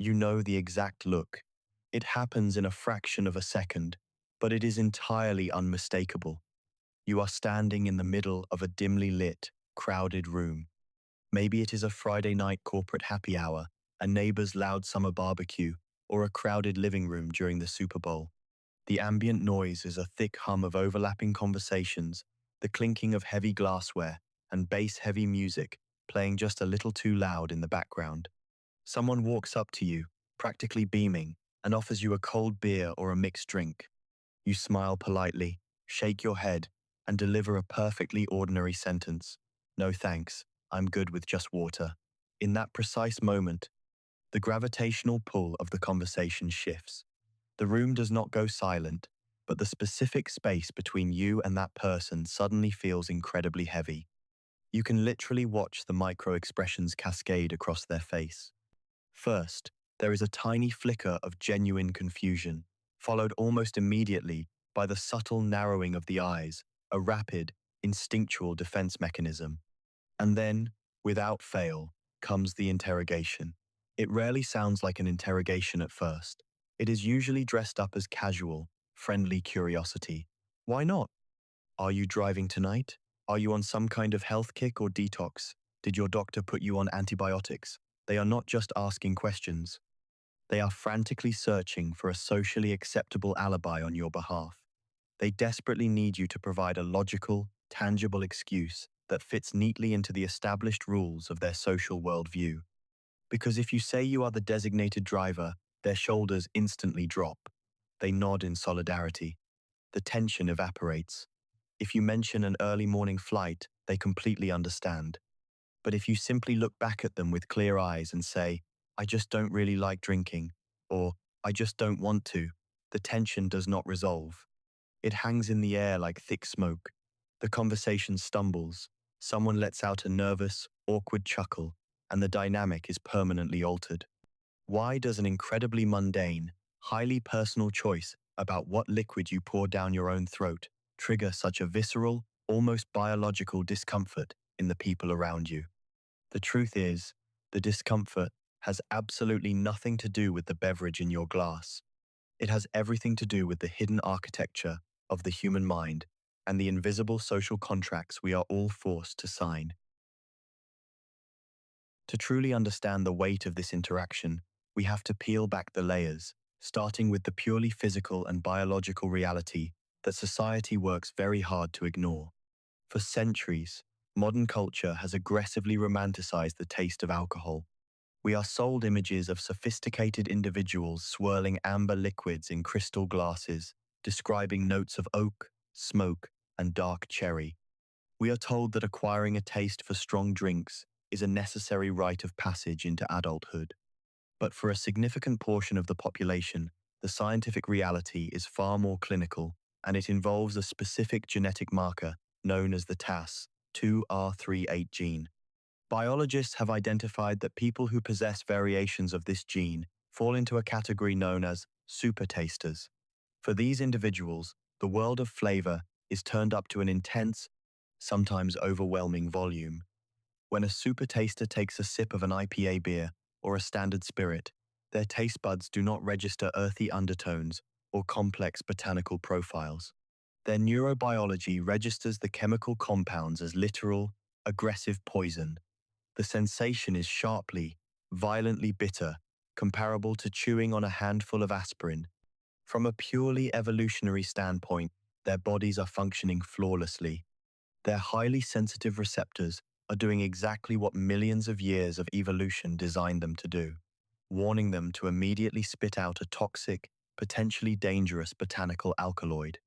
You know the exact look. It happens in a fraction of a second, but it is entirely unmistakable. You are standing in the middle of a dimly lit, crowded room. Maybe it is a Friday night corporate happy hour, a neighbor's loud summer barbecue, or a crowded living room during the Super Bowl. The ambient noise is a thick hum of overlapping conversations, the clinking of heavy glassware, and bass-heavy music playing just a little too loud in the background. Someone walks up to you, practically beaming, and offers you a cold beer or a mixed drink. You smile politely, shake your head, and deliver a perfectly ordinary sentence. No thanks, I'm good with just water. In that precise moment, the gravitational pull of the conversation shifts. The room does not go silent, but the specific space between you and that person suddenly feels incredibly heavy. You can literally watch the micro-expressions cascade across their face. First, there is a tiny flicker of genuine confusion, followed almost immediately by the subtle narrowing of the eyes, a rapid, instinctual defense mechanism. And then, without fail, comes the interrogation. It rarely sounds like an interrogation at first. It is usually dressed up as casual, friendly curiosity. Why not? Are you driving tonight? Are you on some kind of health kick or detox? Did your doctor put you on antibiotics? They are not just asking questions. They are frantically searching for a socially acceptable alibi on your behalf. They desperately need you to provide a logical, tangible excuse that fits neatly into the established rules of their social worldview. Because if you say you are the designated driver, their shoulders instantly drop. They nod in solidarity. The tension evaporates. If you mention an early morning flight, they completely understand. But if you simply look back at them with clear eyes and say, I just don't really like drinking, or I just don't want to, the tension does not resolve. It hangs in the air like thick smoke. The conversation stumbles. Someone lets out a nervous, awkward chuckle, and the dynamic is permanently altered. Why does an incredibly mundane, highly personal choice about what liquid you pour down your own throat trigger such a visceral, almost biological discomfort in the people around you? The truth is, the discomfort has absolutely nothing to do with the beverage in your glass. It has everything to do with the hidden architecture of the human mind and the invisible social contracts we are all forced to sign. To truly understand the weight of this interaction, we have to peel back the layers, starting with the purely physical and biological reality that society works very hard to ignore. For centuries, modern culture has aggressively romanticized the taste of alcohol. We are sold images of sophisticated individuals swirling amber liquids in crystal glasses, describing notes of oak, smoke, and dark cherry. We are told that acquiring a taste for strong drinks is a necessary rite of passage into adulthood. But for a significant portion of the population, the scientific reality is far more clinical, and it involves a specific genetic marker known as the TAS2R38 gene. Biologists have identified that people who possess variations of this gene fall into a category known as supertasters. For these individuals, the world of flavor is turned up to an intense, sometimes overwhelming volume. When a supertaster takes a sip of an IPA beer or a standard spirit, their taste buds do not register earthy undertones or complex botanical profiles. Their neurobiology registers the chemical compounds as literal, aggressive poison. The sensation is sharply, violently bitter, comparable to chewing on a handful of aspirin. From a purely evolutionary standpoint, their bodies are functioning flawlessly. Their highly sensitive receptors are doing exactly what millions of years of evolution designed them to do, warning them to immediately spit out a toxic, potentially dangerous botanical alkaloid.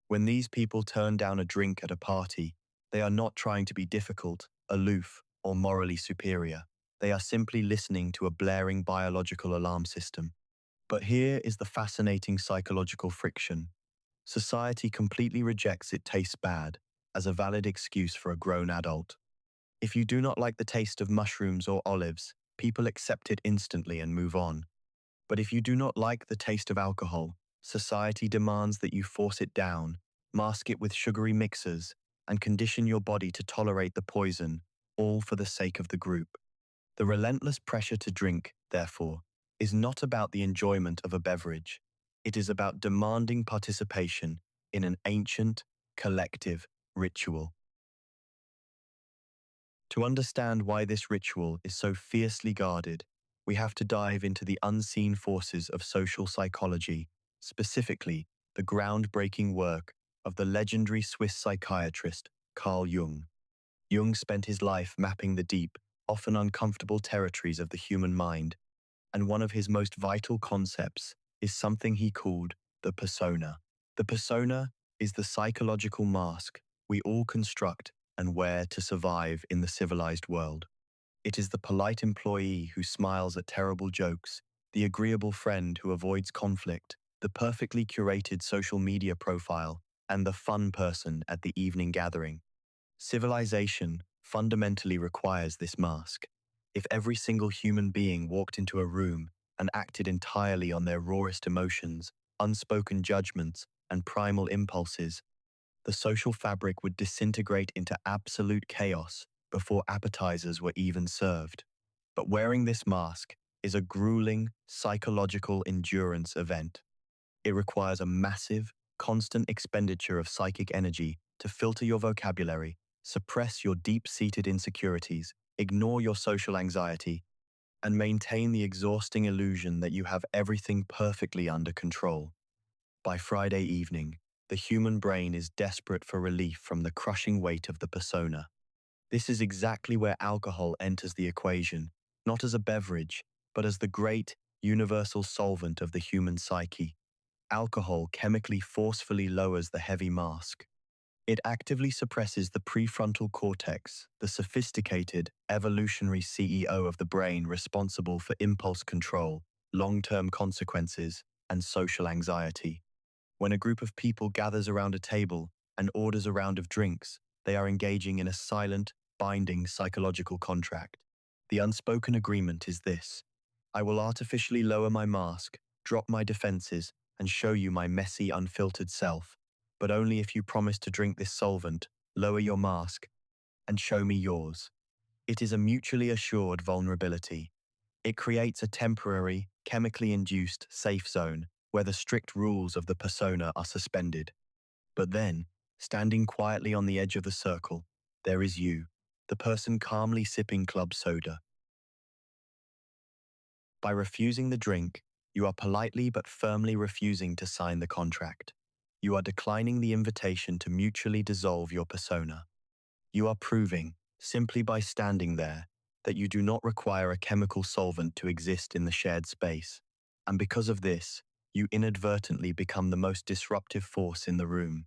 When these people turn down a drink at a party, they are not trying to be difficult, aloof, or morally superior. They are simply listening to a blaring biological alarm system. But here is the fascinating psychological friction. Society completely rejects "it tastes bad" as a valid excuse for a grown adult. If you do not like the taste of mushrooms or olives, people accept it instantly and move on. But if you do not like the taste of alcohol, society demands that you force it down, mask it with sugary mixers, and condition your body to tolerate the poison, all for the sake of the group. The relentless pressure to drink, therefore, is not about the enjoyment of a beverage. It is about demanding participation in an ancient, collective ritual. To understand why this ritual is so fiercely guarded, we have to dive into the unseen forces of social psychology, specifically the groundbreaking work of the legendary Swiss psychiatrist Carl Jung. Jung spent his life mapping the deep, often uncomfortable territories of the human mind, and one of his most vital concepts is something he called the persona. The persona is the psychological mask we all construct and wear to survive in the civilized world. It is the polite employee who smiles at terrible jokes, the agreeable friend who avoids conflict, the perfectly curated social media profile, and the fun person at the evening gathering. Civilization fundamentally requires this mask. If every single human being walked into a room and acted entirely on their rawest emotions, unspoken judgments, and primal impulses, the social fabric would disintegrate into absolute chaos before appetizers were even served. But wearing this mask is a grueling psychological endurance event. It requires a massive, constant expenditure of psychic energy to filter your vocabulary, suppress your deep-seated insecurities, ignore your social anxiety, and maintain the exhausting illusion that you have everything perfectly under control. By Friday evening, the human brain is desperate for relief from the crushing weight of the persona. This is exactly where alcohol enters the equation, not as a beverage, but as the great, universal solvent of the human psyche. Alcohol chemically forcefully lowers the heavy mask. It actively suppresses the prefrontal cortex, the sophisticated, evolutionary CEO of the brain responsible for impulse control, long-term consequences, and social anxiety. When a group of people gathers around a table and orders a round of drinks, they are engaging in a silent, binding psychological contract. The unspoken agreement is this: I will artificially lower my mask, drop my defenses, and show you my messy, unfiltered self, but only if you promise to drink this solvent, lower your mask, and show me yours. It is a mutually assured vulnerability. It creates a temporary, chemically induced safe zone where the strict rules of the persona are suspended. But then, standing quietly on the edge of the circle, there is you, the person calmly sipping club soda. By refusing the drink, you are politely but firmly refusing to sign the contract. You are declining the invitation to mutually dissolve your persona. You are proving, simply by standing there, that you do not require a chemical solvent to exist in the shared space. And because of this, you inadvertently become the most disruptive force in the room.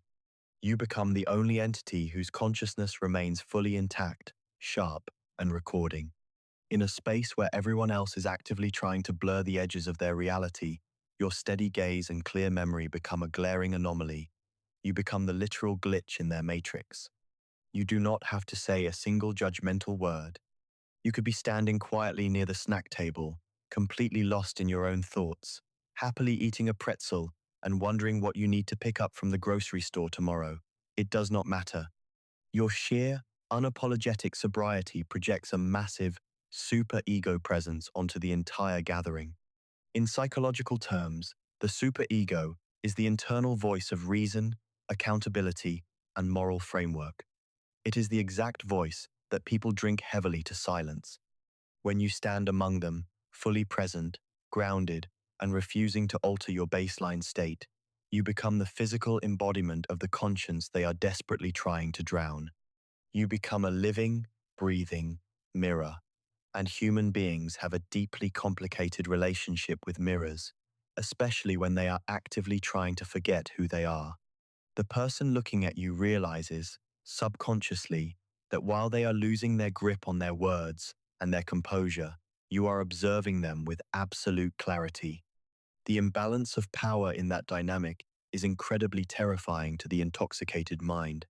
You become the only entity whose consciousness remains fully intact, sharp, and recording. In a space where everyone else is actively trying to blur the edges of their reality, your steady gaze and clear memory become a glaring anomaly. You become the literal glitch in their matrix. You do not have to say a single judgmental word. You could be standing quietly near the snack table, completely lost in your own thoughts, happily eating a pretzel and wondering what you need to pick up from the grocery store tomorrow. It does not matter. Your sheer, unapologetic sobriety projects a massive, super-ego presence onto the entire gathering. In psychological terms, the superego is the internal voice of reason, accountability, and moral framework. It is the exact voice that people drink heavily to silence. When you stand among them, fully present, grounded, and refusing to alter your baseline state, you become the physical embodiment of the conscience they are desperately trying to drown. You become a living, breathing mirror, and human beings have a deeply complicated relationship with mirrors, especially when they are actively trying to forget who they are. The person looking at you realizes, subconsciously, that while they are losing their grip on their words and their composure, you are observing them with absolute clarity. The imbalance of power in that dynamic is incredibly terrifying to the intoxicated mind.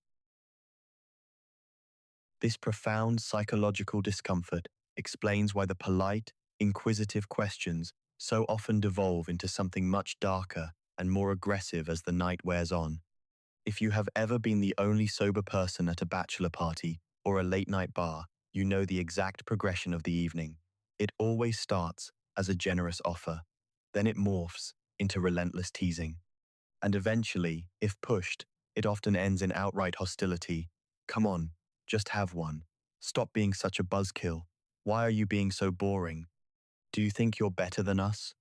This profound psychological discomfort explains why the polite, inquisitive questions so often devolve into something much darker and more aggressive as the night wears on. If you have ever been the only sober person at a bachelor party or a late-night bar, you know the exact progression of the evening. It always starts as a generous offer. Then it morphs into relentless teasing. And eventually, if pushed, it often ends in outright hostility. Come on, just have one. Stop being such a buzzkill. Why are you being so boring? Do you think you're better than us?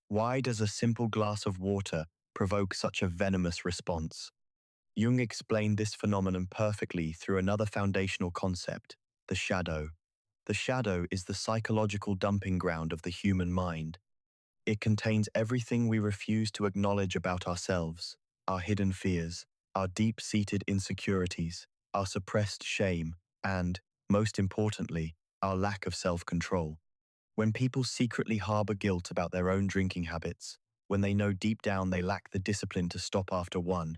Why does a simple glass of water provoke such a venomous response? Jung explained this phenomenon perfectly through another foundational concept, the shadow. The shadow is the psychological dumping ground of the human mind. It contains everything we refuse to acknowledge about ourselves, our hidden fears, our deep-seated insecurities, our suppressed shame, and, most importantly, our lack of self-control. When people secretly harbor guilt about their own drinking habits, when they know deep down they lack the discipline to stop after one,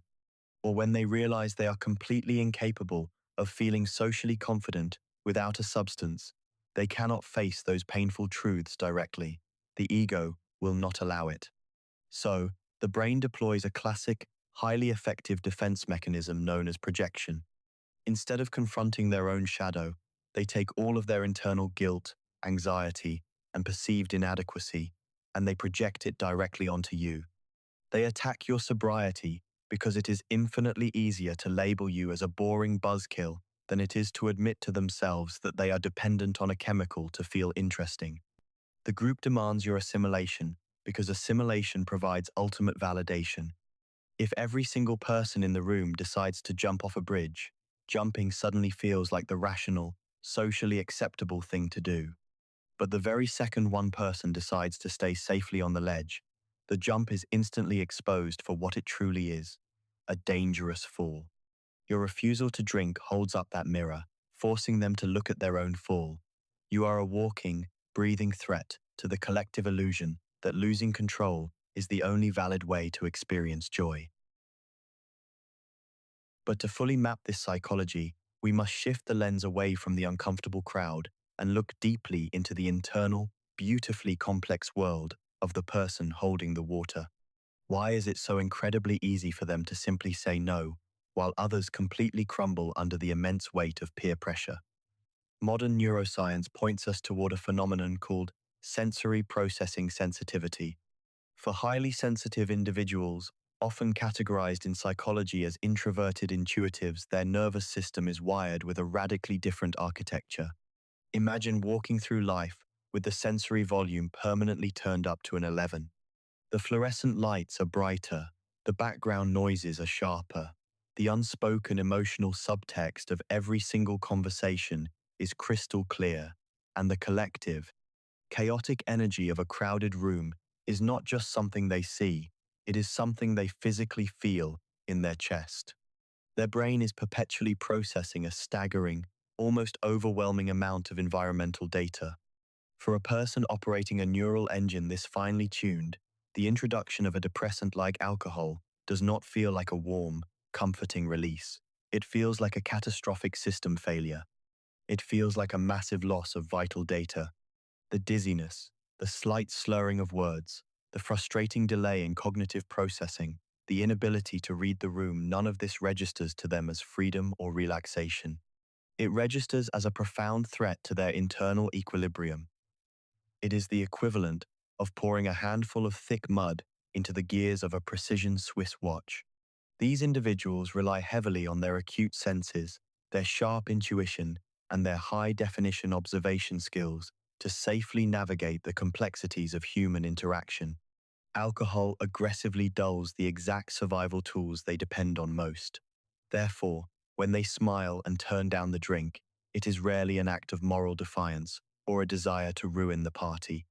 or when they realize they are completely incapable of feeling socially confident without a substance, they cannot face those painful truths directly. The ego will not allow it. So, the brain deploys a classic, highly effective defense mechanism known as projection. Instead of confronting their own shadow, they take all of their internal guilt, anxiety, and perceived inadequacy, and they project it directly onto you. They attack your sobriety because it is infinitely easier to label you as a boring buzzkill than it is to admit to themselves that they are dependent on a chemical to feel interesting. The group demands your assimilation because assimilation provides ultimate validation. If every single person in the room decides to jump off a bridge, jumping suddenly feels like the rational, socially acceptable thing to do. But the very second one person decides to stay safely on the ledge, the jump is instantly exposed for what it truly is, a dangerous fall. Your refusal to drink holds up that mirror, forcing them to look at their own fall. You are a walking, breathing threat to the collective illusion that losing control is the only valid way to experience joy. But to fully map this psychology, we must shift the lens away from the uncomfortable crowd and look deeply into the internal, beautifully complex world of the person holding the water. Why is it so incredibly easy for them to simply say no, while others completely crumble under the immense weight of peer pressure? Modern neuroscience points us toward a phenomenon called sensory processing sensitivity. For highly sensitive individuals, often categorized in psychology as introverted intuitives, their nervous system is wired with a radically different architecture. Imagine walking through life with the sensory volume permanently turned up to an 11. The fluorescent lights are brighter, the background noises are sharper, the unspoken emotional subtext of every single conversation is crystal clear, and the collective, chaotic energy of a crowded room is not just something they see, it is something they physically feel in their chest. Their brain is perpetually processing a staggering, almost overwhelming amount of environmental data. For a person operating a neural engine this finely tuned, the introduction of a depressant like alcohol does not feel like a warm, comforting release. It feels like a catastrophic system failure. It feels like a massive loss of vital data. The dizziness, the slight slurring of words, the frustrating delay in cognitive processing, the inability to read the room, none of this registers to them as freedom or relaxation. It registers as a profound threat to their internal equilibrium. It is the equivalent of pouring a handful of thick mud into the gears of a precision Swiss watch. These individuals rely heavily on their acute senses, their sharp intuition, and their high-definition observation skills to safely navigate the complexities of human interaction. Alcohol aggressively dulls the exact survival tools they depend on most. Therefore, when they smile and turn down the drink, it is rarely an act of moral defiance or a desire to ruin the party.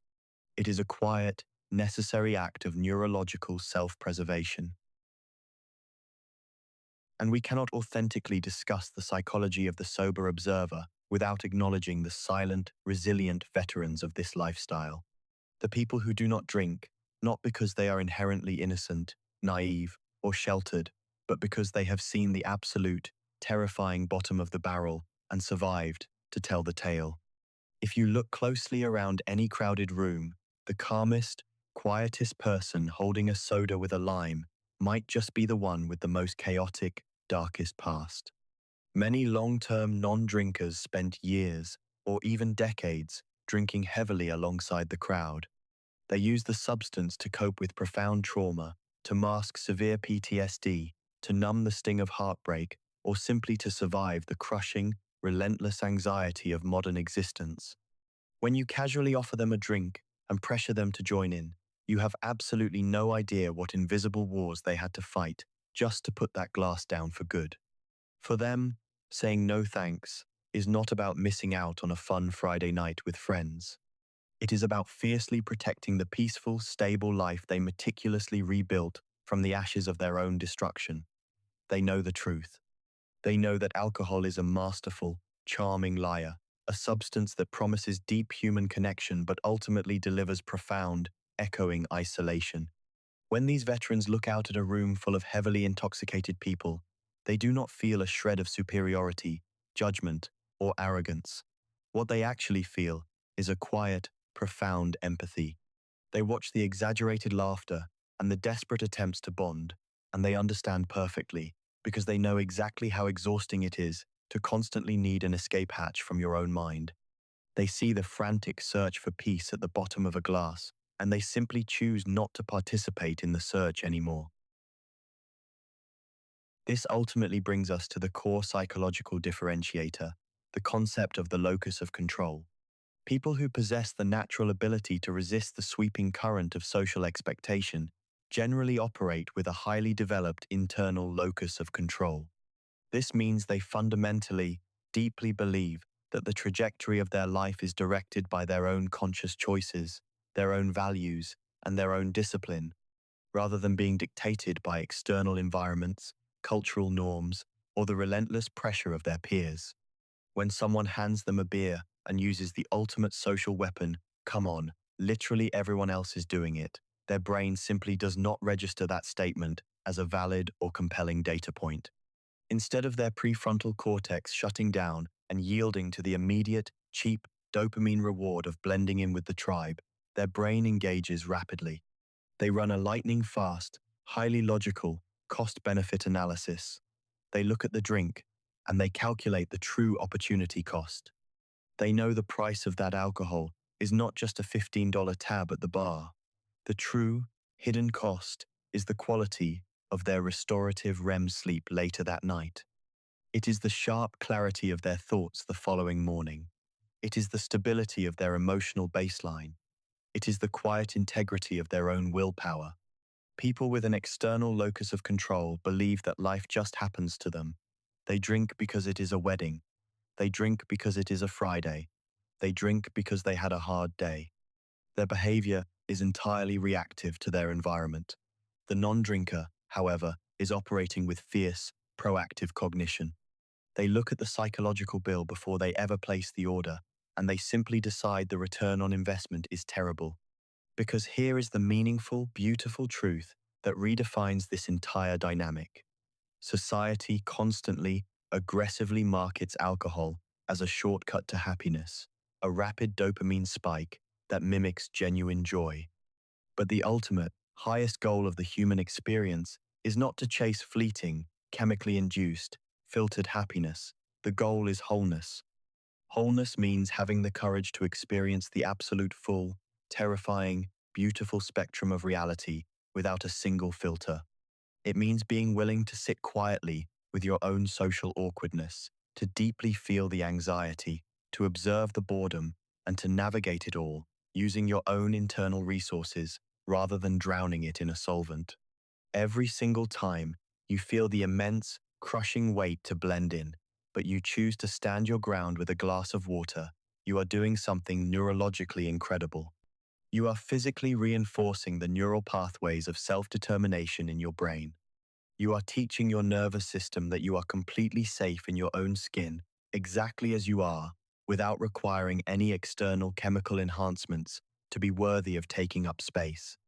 It is a quiet, necessary act of neurological self-preservation. And we cannot authentically discuss the psychology of the sober observer without acknowledging the silent, resilient veterans of this lifestyle. The people who do not drink, not because they are inherently innocent, naive, or sheltered, but because they have seen the absolute, terrifying bottom of the barrel and survived to tell the tale. If you look closely around any crowded room, the calmest, quietest person holding a soda with a lime might just be the one with the most chaotic, darkest past. Many long-term non-drinkers spent years, or even decades, drinking heavily alongside the crowd. They use the substance to cope with profound trauma, to mask severe PTSD, to numb the sting of heartbreak, or simply to survive the crushing, relentless anxiety of modern existence. When you casually offer them a drink and pressure them to join in, you have absolutely no idea what invisible wars they had to fight just to put that glass down for good. For them, saying no thanks is not about missing out on a fun Friday night with friends. It is about fiercely protecting the peaceful, stable life they meticulously rebuilt from the ashes of their own destruction. They know the truth. They know that alcohol is a masterful, charming liar, a substance that promises deep human connection but ultimately delivers profound, echoing isolation. When these veterans look out at a room full of heavily intoxicated people, they do not feel a shred of superiority, judgment, or arrogance. What they actually feel is a quiet, profound empathy. They watch the exaggerated laughter and the desperate attempts to bond, and they understand perfectly because they know exactly how exhausting it is to constantly need an escape hatch from your own mind. They see the frantic search for peace at the bottom of a glass, and they simply choose not to participate in the search anymore. This ultimately brings us to the core psychological differentiator, the concept of the locus of control. People who possess the natural ability to resist the sweeping current of social expectation generally operate with a highly developed internal locus of control. This means they fundamentally, deeply believe that the trajectory of their life is directed by their own conscious choices, their own values, and their own discipline, rather than being dictated by external environments, cultural norms, or the relentless pressure of their peers. When someone hands them a beer and uses the ultimate social weapon, "Come on, literally everyone else is doing it," their brain simply does not register that statement as a valid or compelling data point. Instead of their prefrontal cortex shutting down and yielding to the immediate, cheap dopamine reward of blending in with the tribe, their brain engages rapidly. They run a lightning-fast, highly logical, cost-benefit analysis. They look at the drink, and they calculate the true opportunity cost. They know the price of that alcohol is not just a $15 tab at the bar. The true, hidden cost is the quality of their restorative REM sleep later that night. It is the sharp clarity of their thoughts the following morning. It is the stability of their emotional baseline. It is the quiet integrity of their own willpower. People with an external locus of control believe that life just happens to them. They drink because it is a wedding. They drink because it is a Friday. They drink because they had a hard day. Their behavior is entirely reactive to their environment. The non-drinker, however, is operating with fierce, proactive cognition. They look at the psychological bill before they ever place the order, and they simply decide the return on investment is terrible. Because here is the meaningful, beautiful truth that redefines this entire dynamic. Society constantly, aggressively markets alcohol as a shortcut to happiness, a rapid dopamine spike that mimics genuine joy. But the ultimate, highest goal of the human experience is not to chase fleeting, chemically induced, filtered happiness. The goal is wholeness. Wholeness means having the courage to experience the absolute full, terrifying, beautiful spectrum of reality without a single filter. It means being willing to sit quietly with your own social awkwardness, to deeply feel the anxiety, to observe the boredom, and to navigate it all using your own internal resources rather than drowning it in a solvent. Every single time, you feel the immense, crushing weight to blend in, but you choose to stand your ground with a glass of water. You are doing something neurologically incredible. You are physically reinforcing the neural pathways of self-determination in your brain. You are teaching your nervous system that you are completely safe in your own skin, exactly as you are, without requiring any external chemical enhancements to be worthy of taking up space.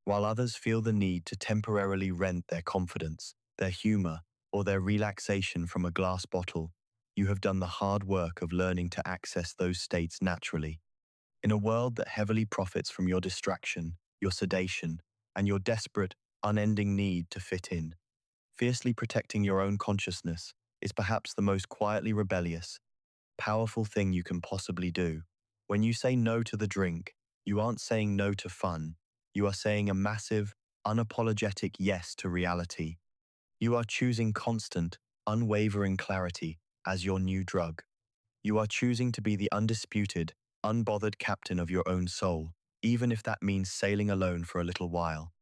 While others feel the need to temporarily rent their confidence, their humor, or their relaxation from a glass bottle, you have done the hard work of learning to access those states naturally. In a world that heavily profits from your distraction, your sedation, and your desperate, unending need to fit in, fiercely protecting your own consciousness is perhaps the most quietly rebellious, powerful thing you can possibly do. When you say no to the drink, You aren't saying no to fun. You are saying a massive, unapologetic yes to reality. You are choosing constant, unwavering clarity as your new drug. You are choosing to be the undisputed, unbothered captain of your own soul, even if that means sailing alone for a little while.